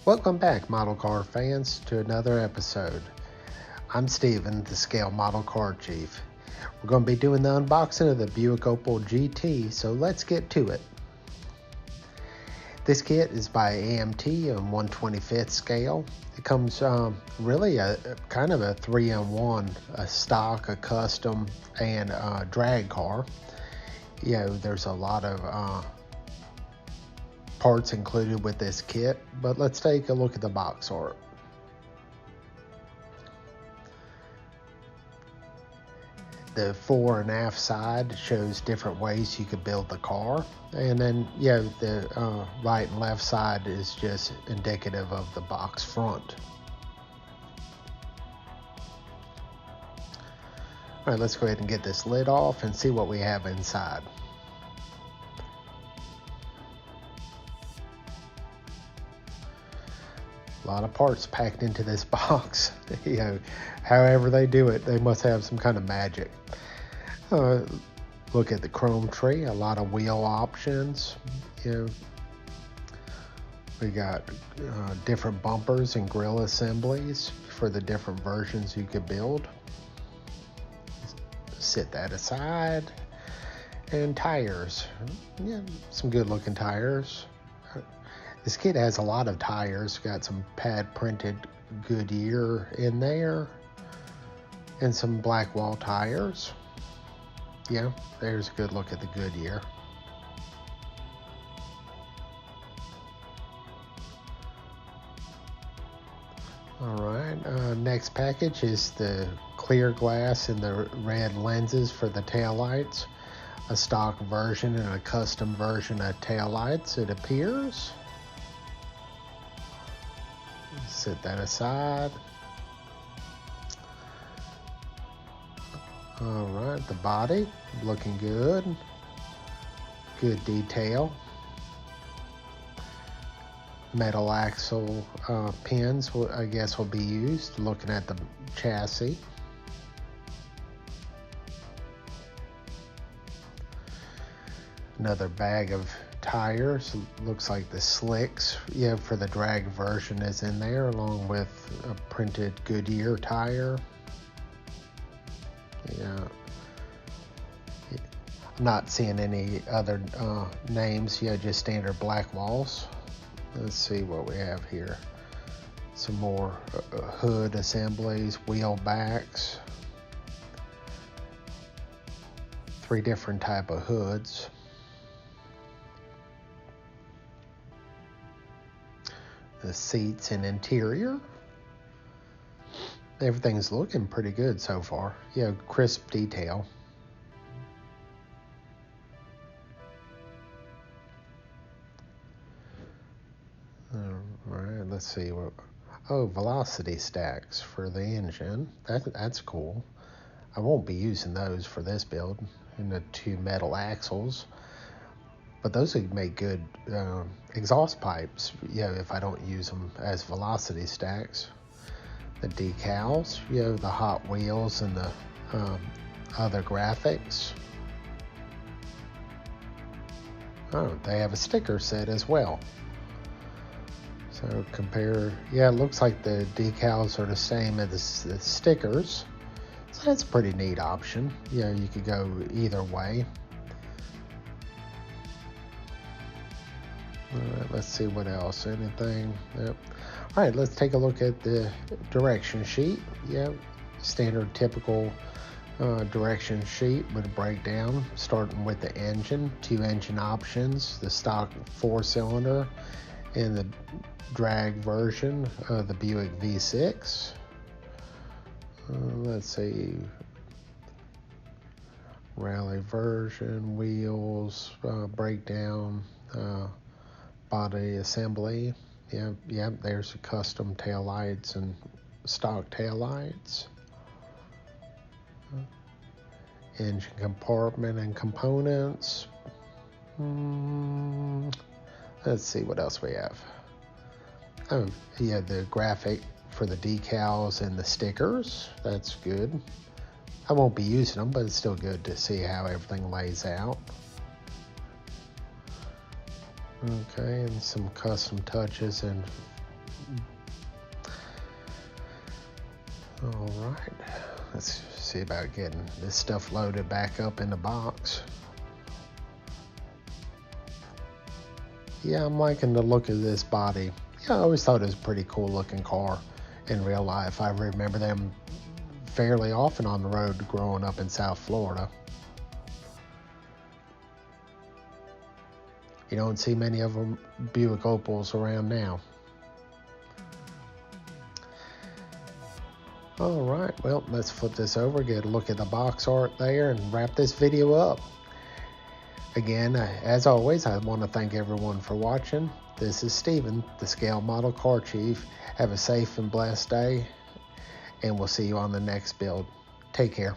Welcome back, model car fans, to another episode. I'm Steven, the Scale Model Car Chief. We're going to be doing the unboxing of the Buick Opel GT, so let's get to it. This kit is by AMT on 1/25th scale. It comes really a kind of a 3-in-1, a stock, a custom, and a drag car. There's a lot of parts included with this kit, but let's take a look at the box art. The fore and aft side shows different ways you could build the car, and then the right and left side is just indicative of the box front. All right, let's go ahead and get this lid off and see what we have inside. A lot of parts packed into this box. However they do it, they must have some kind of magic. Look at the chrome tree, a lot of wheel options. We got different bumpers and grille assemblies for the different versions you could build. Set that aside. And tires. Some good looking tires. This kit has a lot of tires. Got some pad printed Goodyear in there and some black wall tires. There's a good look at the Goodyear. Alright, next package is the clear glass and the red lenses for the taillights. A stock version and a custom version of taillights, it appears. Set that aside. All right, the body looking good. Good detail. Metal axle pins, I guess, will be used. Looking at the chassis. Another bag of tires. Looks like the slicks for the drag version is in there, along with a printed Goodyear tire. I'm not seeing any other names. Just standard black walls. Let's see what we have here. Some more hood assemblies, wheel backs. 3 different type of hoods. The seats and interior. Everything's looking pretty good so far. Crisp detail. Alright, let's see what. Oh, velocity stacks for the engine. That's cool. I won't be using those for this build. And the 2 metal axles. But those would make good exhaust pipes, if I don't use them as velocity stacks. The decals, the Hot Wheels and the other graphics. Oh, they have a sticker set as well. So compare, it looks like the decals are the same as the stickers. So that's a pretty neat option. You could go either way. Alright, let's see what else. Anything? Yep. Alright, let's take a look at the direction sheet. Standard typical direction sheet with a breakdown, starting with the engine, 2 engine options, the stock 4-cylinder, and the drag version of the Buick V6. Let's see. Rally version, wheels, breakdown, body assembly. There's a custom taillights and stock taillights. Engine compartment and components. Let's see what else we have. The graphic for the decals and the stickers. That's good. I won't be using them, but it's still good to see how everything lays out. Okay, and some custom touches and All right, let's see about getting this stuff loaded back up in the box. Yeah, I'm liking the look of this body. Yeah, I always thought it was a pretty cool looking car in real life. I remember them fairly often on the road growing up in South Florida. You don't see many of them Buick Opals around now. All right, well, let's flip this over, get a look at the box art there, and wrap this video up. Again, as always, I want to thank everyone for watching. This is Steven, the Scale Model Car Chief. Have a safe and blessed day, and we'll see you on the next build. Take care.